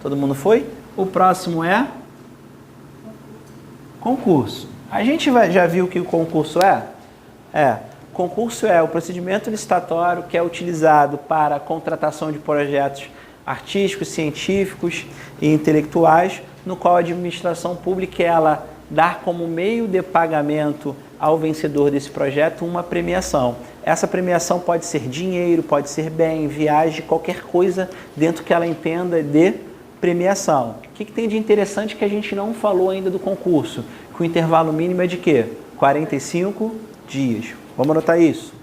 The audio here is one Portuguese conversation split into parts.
Todo mundo foi? O próximo é concurso. A gente já viu o que o concurso é? Concurso é o procedimento licitatório que é utilizado para a contratação de projetos artísticos, científicos e intelectuais, no qual a administração pública ela dá como meio de pagamento ao vencedor desse projeto uma premiação. Essa premiação pode ser dinheiro, pode ser bem, viagem, qualquer coisa dentro que ela entenda de premiação. O que tem de interessante que a gente não falou ainda do concurso? Que o intervalo mínimo é de quê? 45 dias. Vamos anotar isso?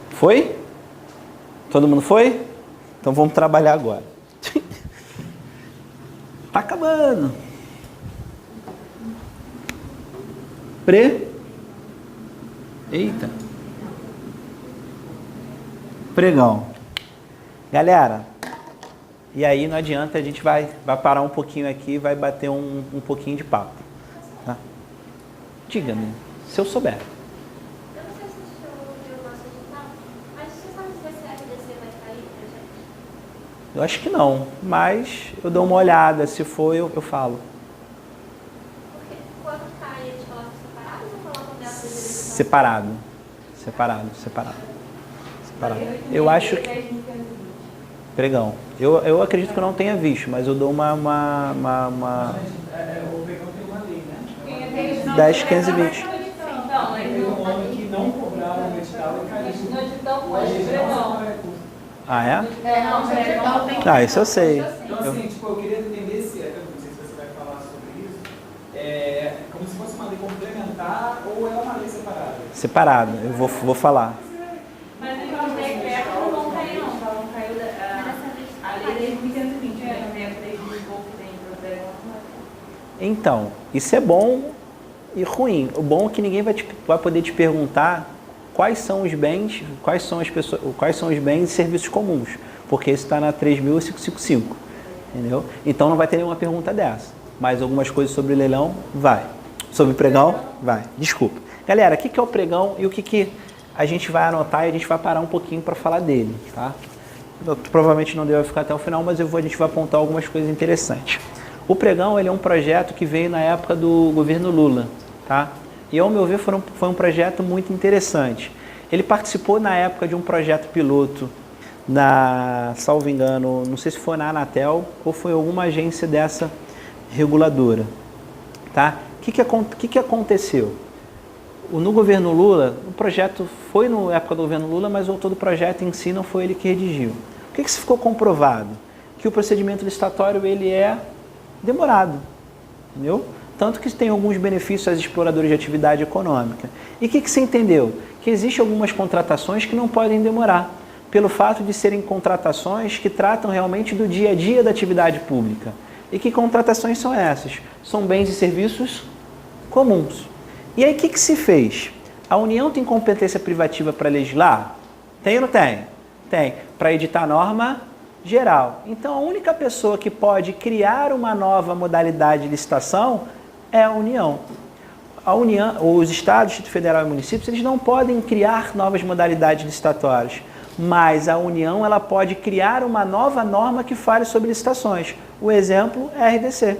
Foi? Todo mundo foi? Então vamos trabalhar agora. Tá acabando. Eita. Pregão. Galera, e aí não adianta, a gente vai parar um pouquinho aqui e vai bater um pouquinho de papo. Tá? Diga-me, se eu souber. Eu acho que não, mas eu dou uma olhada, se for eu falo. Porque quando cai, eles colocam separado ou colocam dentro da direção? Separado. Eu acho que... Pregão. Eu acredito que eu não tenha visto, mas eu dou uma... O pregão tem uma lei, né? 10, 15, 20. Teve um ano que não cobraram o edital e caiu. No edital pode pregão. Ah, é? Não, pregão tem. Ah, isso eu sei. Então, assim, tipo, eu queria entender se, até não sei se você vai falar sobre isso, como se fosse uma lei complementar ou é uma lei separada? Separado, eu vou falar. Mas então, o decreto não caiu, não. Não caiu a lei desde 1120, né? Desde o pouco que tem para o pregão. Então, isso é bom e ruim. O bom é que ninguém vai poder te perguntar quais são os bens, quais são os bens e serviços comuns, porque isso está na 3.555, entendeu? Então não vai ter nenhuma pergunta dessa, mas algumas coisas sobre leilão, vai. Sobre pregão, vai. Desculpa. Galera, o que é o pregão e o que a gente vai anotar e a gente vai parar um pouquinho para falar dele, tá? Eu, provavelmente não deu ficar até o final, mas a gente vai apontar algumas coisas interessantes. O pregão ele é um projeto que veio na época do governo Lula, tá? E, ao meu ver, foi um projeto muito interessante. Ele participou, na época, de um projeto piloto, salvo engano, não sei se foi na Anatel ou foi alguma agência dessa reguladora. Tá? O que aconteceu? No governo Lula, o projeto foi na época do governo Lula, mas o autor do projeto em si não foi ele que redigiu. O que se ficou comprovado? Que o procedimento licitatório ele é demorado, entendeu? Tanto que tem alguns benefícios aos exploradores de atividade econômica. E o que se entendeu? Que existem algumas contratações que não podem demorar, pelo fato de serem contratações que tratam realmente do dia a dia da atividade pública. E que contratações são essas? São bens e serviços comuns. E aí o que se fez? A União tem competência privativa para legislar? Tem ou não tem? Tem. Para editar norma geral. Então a única pessoa que pode criar uma nova modalidade de licitação é a União. Os estados, Distrito Federal e municípios, eles não podem criar novas modalidades licitatórias, mas a União ela pode criar uma nova norma que fale sobre licitações. O exemplo é a RDC,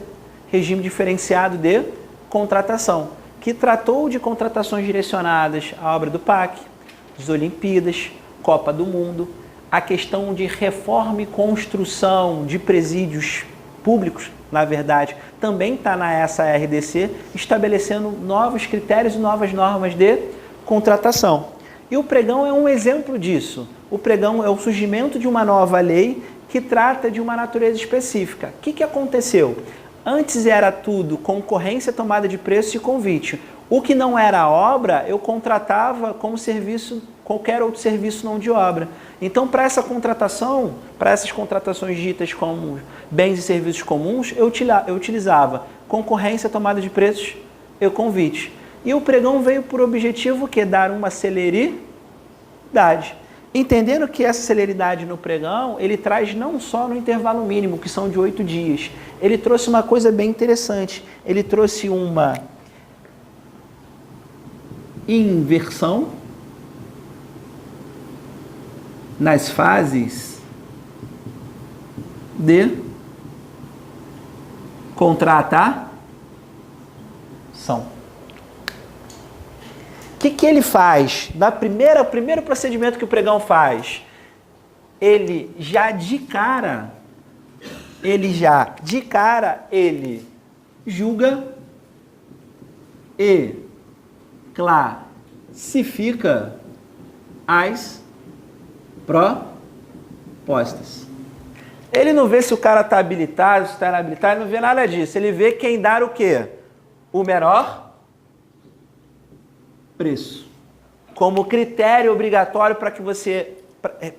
Regime Diferenciado de Contratação, que tratou de contratações direcionadas à obra do PAC, das Olimpíadas, Copa do Mundo, a questão de reforma e construção de presídios públicos, na verdade, também está nessa RDC, estabelecendo novos critérios e novas normas de contratação. E o pregão é um exemplo disso. O pregão é o surgimento de uma nova lei que trata de uma natureza específica. O que aconteceu? Antes era tudo concorrência, tomada de preço e convite. O que não era obra, eu contratava como serviço, qualquer outro serviço não de obra. Então, para essa contratação, para essas contratações ditas como bens e serviços comuns, eu utilizava concorrência, tomada de preços e convite. E o pregão veio por objetivo que dar uma celeridade. Entendendo que essa celeridade no pregão, ele traz não só no intervalo mínimo, que são de 8 dias. Ele trouxe uma coisa bem interessante. Ele trouxe uma inversão nas fases de contratação. O que ele faz? O primeiro procedimento que o pregão faz, ele julga e classifica as propostas. Ele não vê se o cara está habilitado, se está inabilitado, ele não vê nada disso. Ele vê quem dar o quê? O menor preço. Como critério obrigatório para que você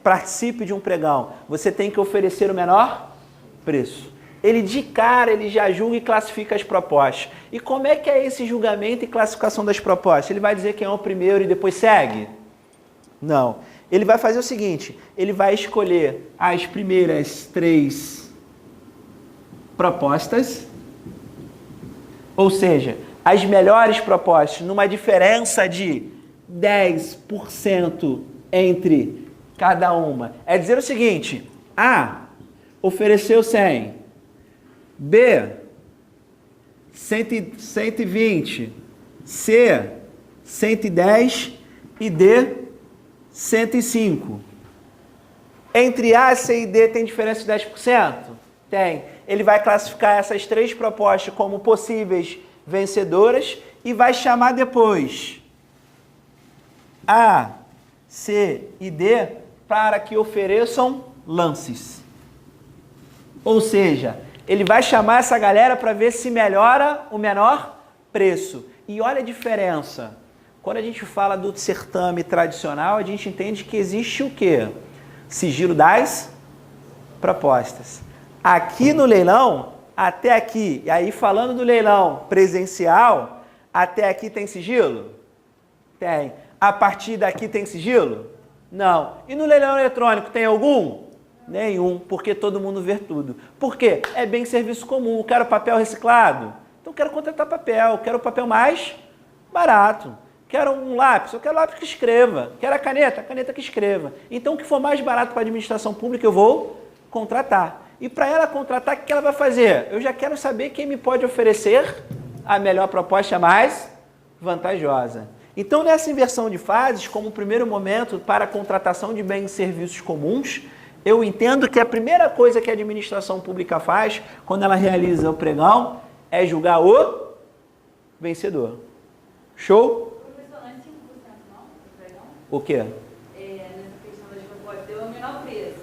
participe de um pregão, você tem que oferecer o menor preço. Ele de cara, ele já julga e classifica as propostas. E como é que é esse julgamento e classificação das propostas? Ele vai dizer quem é o primeiro e depois segue? Não. Ele vai fazer o seguinte, ele vai escolher as primeiras 3 propostas, ou seja, as melhores propostas, numa diferença de 10% entre cada uma. É dizer o seguinte, A ofereceu 100, B 120, C 110 e D 105. Entre A, C e D tem diferença de 10%? Tem. Ele vai classificar essas 3 propostas como possíveis vencedoras e vai chamar depois A, C e D para que ofereçam lances. Ou seja, ele vai chamar essa galera para ver se melhora o menor preço. E olha a diferença. Quando a gente fala do certame tradicional, a gente entende que existe o quê? Sigilo das propostas. Aqui no leilão, até aqui, e aí falando do leilão presencial, até aqui tem sigilo? Tem. A partir daqui tem sigilo? Não. E no leilão eletrônico tem algum? Nenhum, porque todo mundo vê tudo. Por quê? É bem serviço comum. Quero papel reciclado? Então quero contratar papel. Quero o papel mais barato. Quero um lápis? Eu quero lápis que escreva. Quero a caneta que escreva. Então o que for mais barato para a administração pública eu vou contratar. E para ela contratar, o que ela vai fazer? Eu já quero saber quem me pode oferecer a melhor proposta mais vantajosa. Então, nessa inversão de fases, como primeiro momento para a contratação de bens e serviços comuns, eu entendo que a primeira coisa que a administração pública faz, quando ela realiza o pregão, é julgar o vencedor. Show? Professor, não é 5% não, do pregão? O quê? Nessa questão das propostas, deu o menor preço.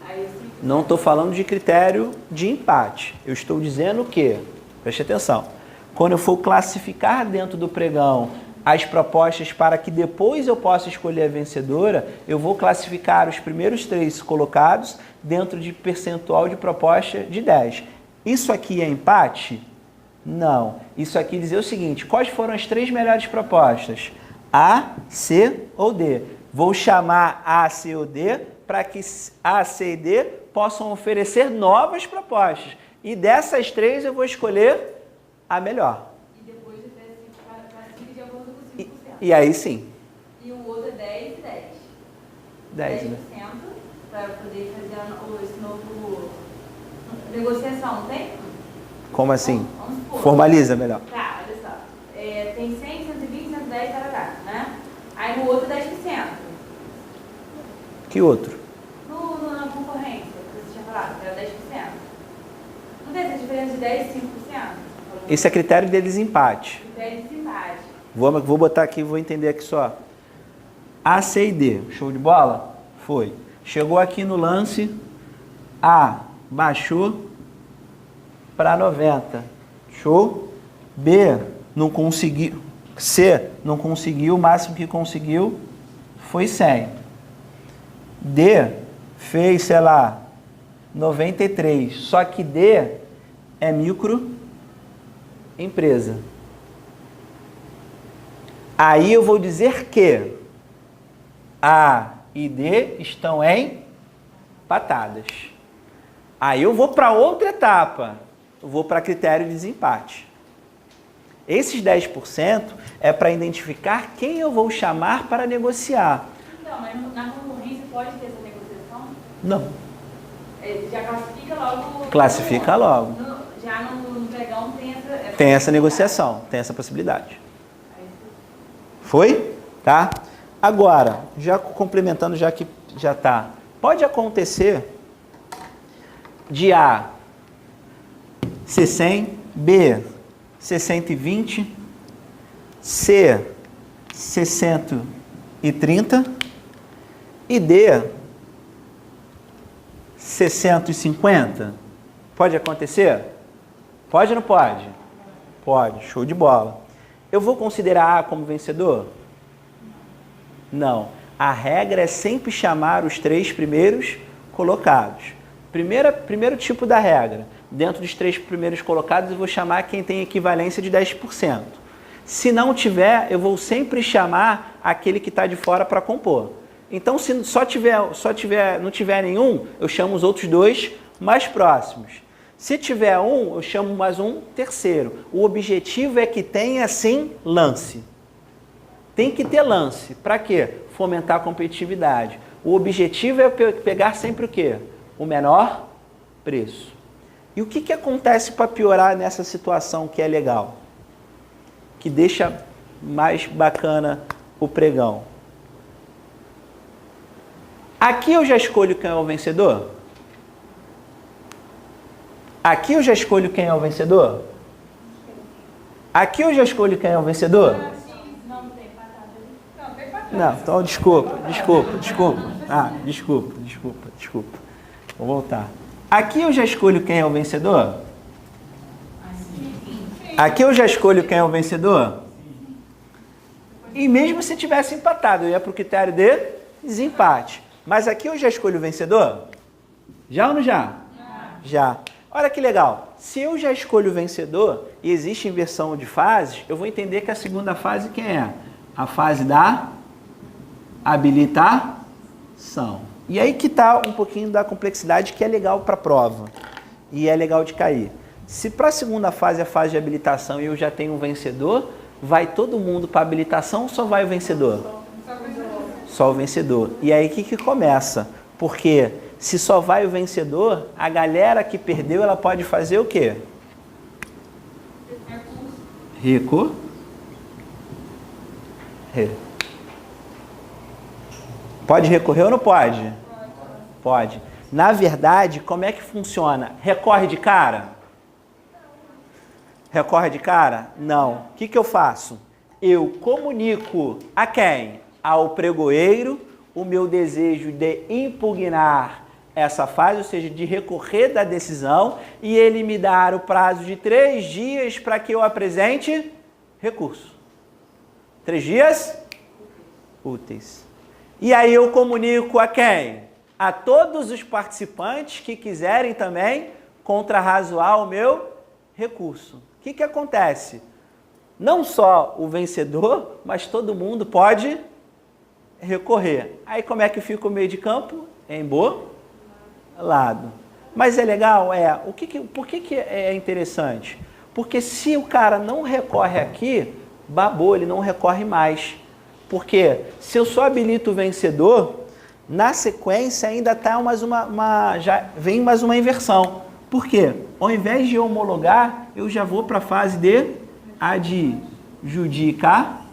Aí 5%. Não estou falando de critério de empate. Eu estou dizendo que, preste atenção, quando eu for classificar dentro do pregão as propostas para que depois eu possa escolher a vencedora, eu vou classificar os primeiros 3 colocados dentro de percentual de proposta de 10. Isso aqui é empate? Não. Isso aqui dizer o seguinte, quais foram as 3 melhores propostas? A, C ou D. Vou chamar A, C ou D para que A, C e D possam oferecer novas propostas. E dessas 3 eu vou escolher a melhor. E depois de 10, classifica de acordo com 5%. E aí sim. E o outro é 10 e 10. 10, né? 10% para poder fazer esse novo negociação, não tem? Como assim? Vamos supor. Formaliza melhor. Tá, olha só. Tem 100, 120, 110, né? Aí no outro 10%. Que outro? Na concorrência, que você tinha falado, que era 10%. Não tem essa diferença de 10 e 5%? Esse é critério de desempate. Critério de desempate. Vou botar aqui, vou entender aqui só. A, C e D. Show de bola? Foi. Chegou aqui no lance, A baixou para 90. Show? B não conseguiu. C não conseguiu, o máximo que conseguiu foi 100. D fez, sei lá, 93. Só que D é microempresa. Aí eu vou dizer que a e D estão empatadas. Aí eu vou para outra etapa, eu vou para critério de desempate. Esses 10% é para identificar quem eu vou chamar para negociar. Então, mas na concorrência pode ter essa negociação? Não. Já classifica logo. Classifica logo. Já no pregão tem essa negociação, tem essa possibilidade. Foi? Tá? Agora, já complementando, já que já está. Pode acontecer de A ser 100, B ser 120, C ser 130 e D ser 150. Pode acontecer? Pode ou não pode? Pode, show de bola. Eu vou considerar A como vencedor? Não. A regra é sempre chamar os 3 primeiros colocados. Primeiro tipo da regra. Dentro dos 3 primeiros colocados, eu vou chamar quem tem equivalência de 10%. Se não tiver, eu vou sempre chamar aquele que está de fora para compor. Então, se não tiver nenhum, eu chamo os outros 2 mais próximos. Se tiver um, eu chamo mais um terceiro. O objetivo é que tenha, sim, lance. Tem que ter lance. Para quê? Fomentar a competitividade. O objetivo é pegar sempre o quê? O menor preço. E o que acontece para piorar nessa situação que é legal? Que deixa mais bacana o pregão. Aqui eu já escolho quem é o vencedor? Aqui eu já escolho quem é o vencedor? Aqui eu já escolho quem é o vencedor? Não, então desculpa. Desculpa. Vou voltar. Aqui eu já escolho quem é o vencedor? Aqui eu já escolho quem é o vencedor? E mesmo se tivesse empatado, eu ia para o critério de desempate. Mas aqui eu já escolho o vencedor? Já ou não já? Já. Olha que legal. Se eu já escolho o vencedor e existe inversão de fases, eu vou entender que a segunda fase quem é? A fase da habilitação. E aí que está um pouquinho da complexidade que é legal para a prova. E é legal de cair. Se para a segunda fase é a fase de habilitação e eu já tenho um vencedor, vai todo mundo para a habilitação ou só vai o vencedor? Só o vencedor. E aí que começa? Porque se só vai o vencedor, a galera que perdeu, ela pode fazer o quê? Recorrer. Pode recorrer ou não pode? Pode. Na verdade, como é que funciona? Recorre de cara? Recorre de cara? Não. O que eu faço? Eu comunico a quem? Ao pregoeiro o meu desejo de impugnar essa fase, ou seja, de recorrer da decisão, e ele me dar o prazo de 3 dias para que eu apresente recurso. 3 dias úteis. E aí eu comunico a quem? A todos os participantes que quiserem também contrarrazoar o meu recurso. O que acontece? Não só o vencedor, mas todo mundo pode recorrer. Aí como é que fica o meio de campo? Embolado. Mas é legal? Por que é interessante? Porque se o cara não recorre aqui, babou, ele não recorre mais. Porque se eu só habilito o vencedor, na sequência ainda tá já vem mais uma inversão. Por quê? Ao invés de homologar, eu já vou para a fase de adjudicação.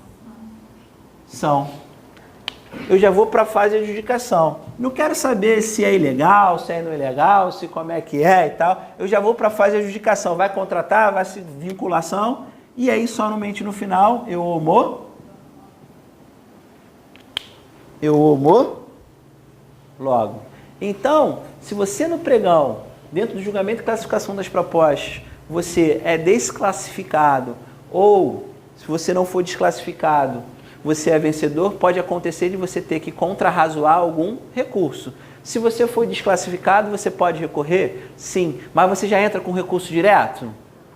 Eu já vou para a fase de adjudicação. Não quero saber se é ilegal, se é não ilegal, se como é que é e tal. Eu já vou para a fase de adjudicação. Vai contratar, vai se vinculação. E aí, somente no final, eu homologo. Então, se você no pregão, dentro do julgamento e classificação das propostas, você é desclassificado ou, se você não for desclassificado, você é vencedor, pode acontecer de você ter que contrarrazoar algum recurso. Se você for desclassificado, você pode recorrer? Sim. Mas você já entra com recurso direto?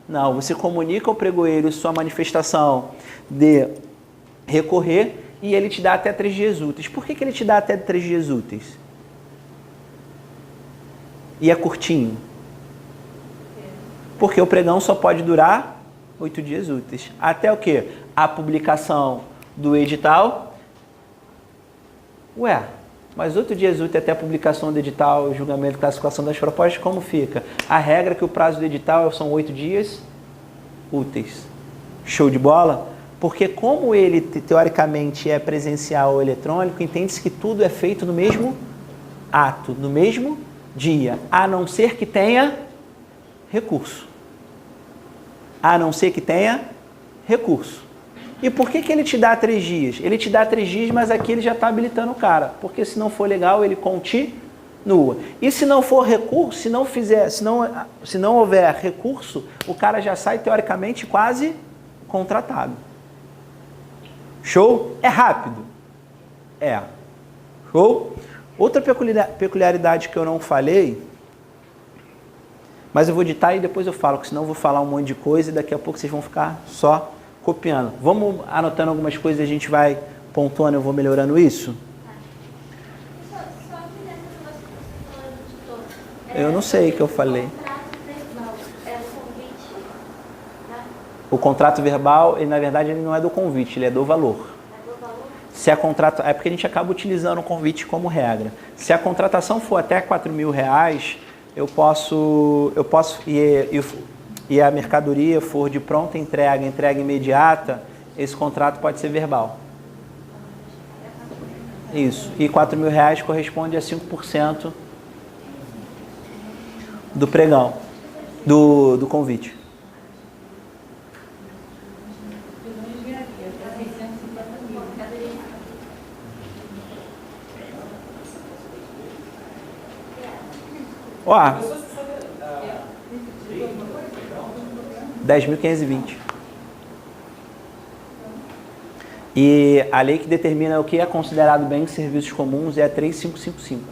Não. Você comunica ao pregoeiro sua manifestação de recorrer e ele te dá até 3 dias úteis. Por que ele te dá até 3 dias úteis? E é curtinho? Porque o pregão só pode durar 8 dias úteis. Até o quê? A publicação do edital. Ué, mas 8 dias úteis até a publicação do edital, julgamento e classificação das propostas, como fica? A regra é que o prazo do edital são 8 dias úteis. Show de bola? Porque como ele, teoricamente, é presencial ou eletrônico, entende-se que tudo é feito no mesmo ato, no mesmo dia, a não ser que tenha recurso. A não ser que tenha recurso. E por que ele te dá 3 dias? Ele te dá 3 dias, mas aqui ele já está habilitando o cara. Porque se não for legal, ele continua. E se não for recurso, se não houver recurso, o cara já sai, teoricamente, quase contratado. Show? É rápido? É. Show? Outra peculiaridade que eu não falei, mas eu vou ditar e depois eu falo, porque senão eu vou falar um monte de coisa e daqui a pouco vocês vão ficar só copiando. Vamos anotando algumas coisas e a gente vai pontuando, eu vou melhorando isso? Só que nessa negócio que você falou do tutor. Eu não sei o que eu falei. O contrato verbal, ele, na verdade, ele não é do convite, ele é do valor. Se a é porque a gente acaba utilizando o convite como regra. Se a contratação for até R$4.000, eu posso e a mercadoria for de pronta entrega imediata, esse contrato pode ser verbal. Isso. E R$4.000 corresponde a 5% do pregão, do convite. Ó, 10.520. E a lei que determina o que é considerado bem serviços comuns é a 3555.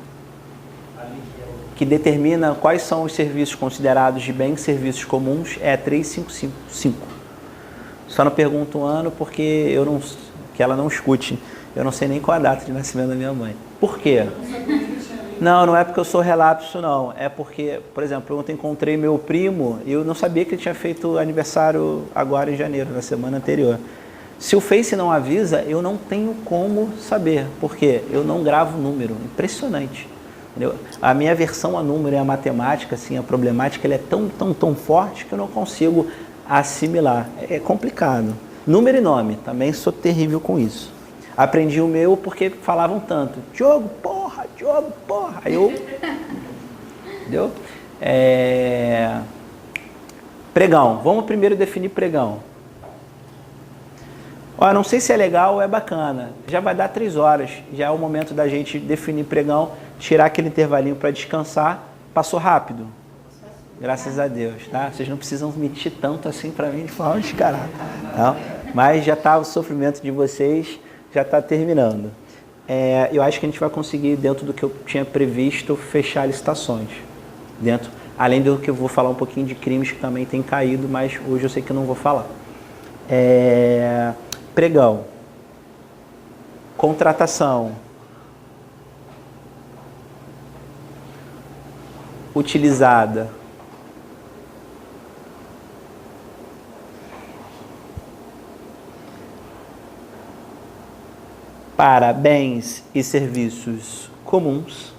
Que determina quais são os serviços considerados de bem serviços comuns é a 3555. Só não pergunto o ano porque que ela não escute. Eu não sei nem qual a data de nascimento da minha mãe. Por quê? Não é porque eu sou relapso, não. É porque, por exemplo, ontem encontrei meu primo e eu não sabia que ele tinha feito aniversário agora em janeiro, na semana anterior. Se o Face não avisa, eu não tenho como saber, porque eu não gravo número. Impressionante. Entendeu? A minha aversão a número e a matemática, assim, a problemática, ela é tão forte que eu não consigo assimilar. É complicado. Número e nome, também sou terrível com isso. Aprendi o meu porque falavam tanto. Diogo, porra. Aí eu... Entendeu? Pregão. Vamos primeiro definir pregão. Ó, não sei se é legal ou é bacana. Já vai dar 3 horas. Já é o momento da gente definir pregão, tirar aquele intervalinho para descansar. Passou rápido? Graças a Deus, tá? Vocês não precisam mentir tanto assim para mim de forma descarada. Tá? Mas já tá o sofrimento de vocês, já está terminando. Eu acho que a gente vai conseguir, dentro do que eu tinha previsto, fechar licitações. Além do que eu vou falar um pouquinho de crimes que também tem caído, mas hoje eu sei que eu não vou falar. Pregão. Contratação. Utilizada. Para bens e serviços comuns.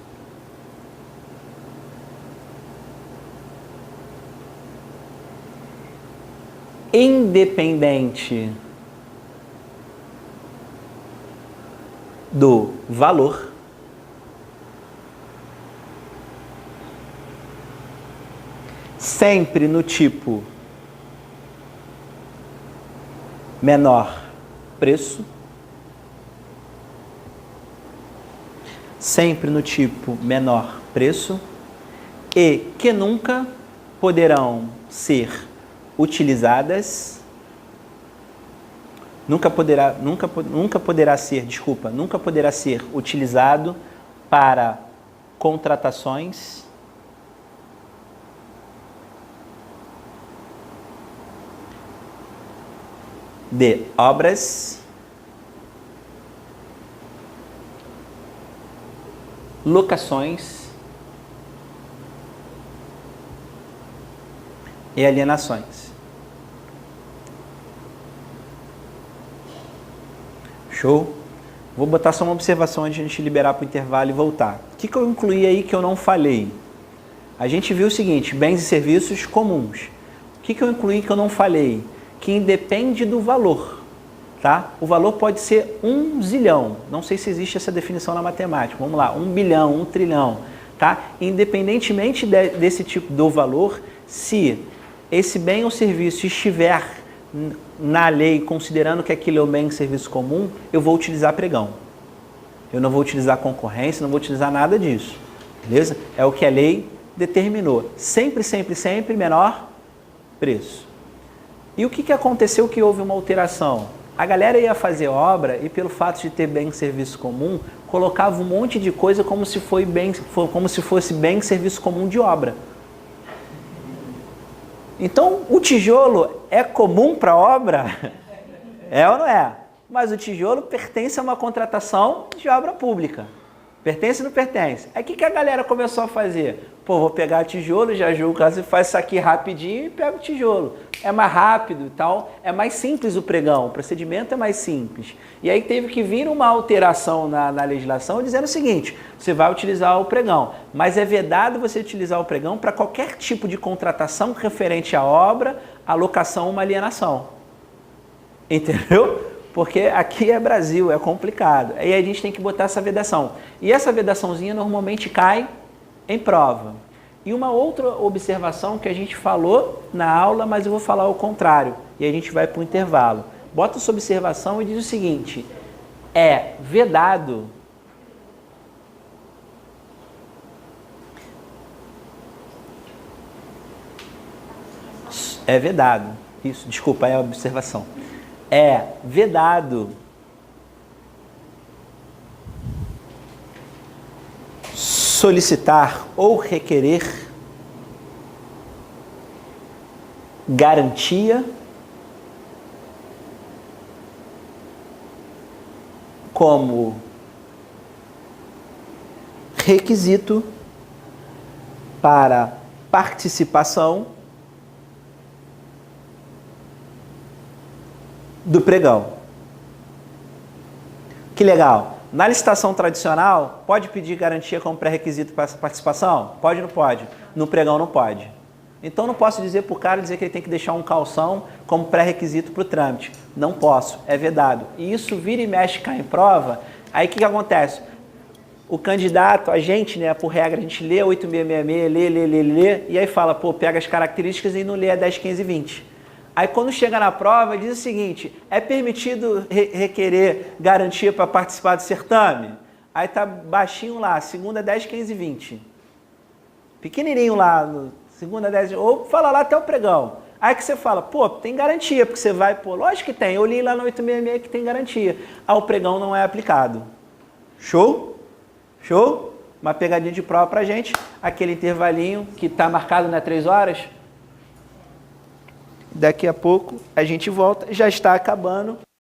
Independente do valor. Sempre no tipo menor preço. Sempre no tipo menor preço e que nunca poderão ser utilizadas, nunca poderá ser utilizado para contratações de obras locações e alienações. Show? Vou botar só uma observação antes de a gente liberar para o intervalo e voltar. O que eu incluí aí que eu não falei? A gente viu o seguinte, bens e serviços comuns. O que eu incluí que eu não falei? Que independe do valor. Tá? O valor pode ser 1 zilhão. Não sei se existe essa definição na matemática. Vamos lá, 1 bilhão, 1 trilhão. Tá? Independentemente desse tipo do valor, se esse bem ou serviço estiver na lei, considerando que aquilo é um bem e serviço comum, eu vou utilizar pregão. Eu não vou utilizar concorrência, não vou utilizar nada disso. Beleza? É o que a lei determinou. Sempre, sempre, sempre menor preço. E o que aconteceu que houve uma alteração? A galera ia fazer obra e pelo fato de ter bem e serviço comum, colocava um monte de coisa como se fosse bem e serviço comum de obra. Então, o tijolo é comum para obra? É ou não é? Mas o tijolo pertence a uma contratação de obra pública. Pertence ou não pertence? Aí o que a galera começou a fazer? Pô, vou pegar tijolo, já julgo o caso e faz isso aqui rapidinho e pego o tijolo. É mais rápido e tal, é mais simples o pregão, o procedimento é mais simples. E aí teve que vir uma alteração na legislação dizendo o seguinte, você vai utilizar o pregão, mas é vedado você utilizar o pregão para qualquer tipo de contratação referente à obra, à locação ou uma alienação. Entendeu? Porque aqui é Brasil, é complicado. Aí a gente tem que botar essa vedação. E essa vedaçãozinha normalmente cai em prova. E uma outra observação que a gente falou na aula, mas eu vou falar o contrário. E a gente vai para o intervalo. Bota essa observação e diz o seguinte, é vedado isso, desculpa, é a observação. É vedado solicitar ou requerer garantia como requisito para participação do pregão. Que legal. Na licitação tradicional, pode pedir garantia como pré-requisito para essa participação? Pode ou não pode? No pregão não pode. Então não posso dizer para o cara dizer que ele tem que deixar um calção como pré-requisito para o trâmite. Não posso, é vedado. E isso vira e mexe, cai em prova. Aí o que acontece? O candidato, a gente, né, por regra, a gente lê 8666, lê, e aí fala, pô, pega as características e não lê a 10, 15 e 20. Aí quando chega na prova, diz o seguinte, é permitido requerer garantia para participar do certame? Aí tá baixinho lá, segunda 10, 15 e 20. Pequenininho lá, segunda 10, ou fala lá até o pregão. Aí que você fala, pô, tem garantia, porque você vai, pô, lógico que tem, eu li lá no 866 que tem garantia. Aí o pregão não é aplicado. Show? Show? Uma pegadinha de prova pra gente, aquele intervalinho que tá marcado, né, 3 horas. Daqui a pouco a gente volta, já está acabando.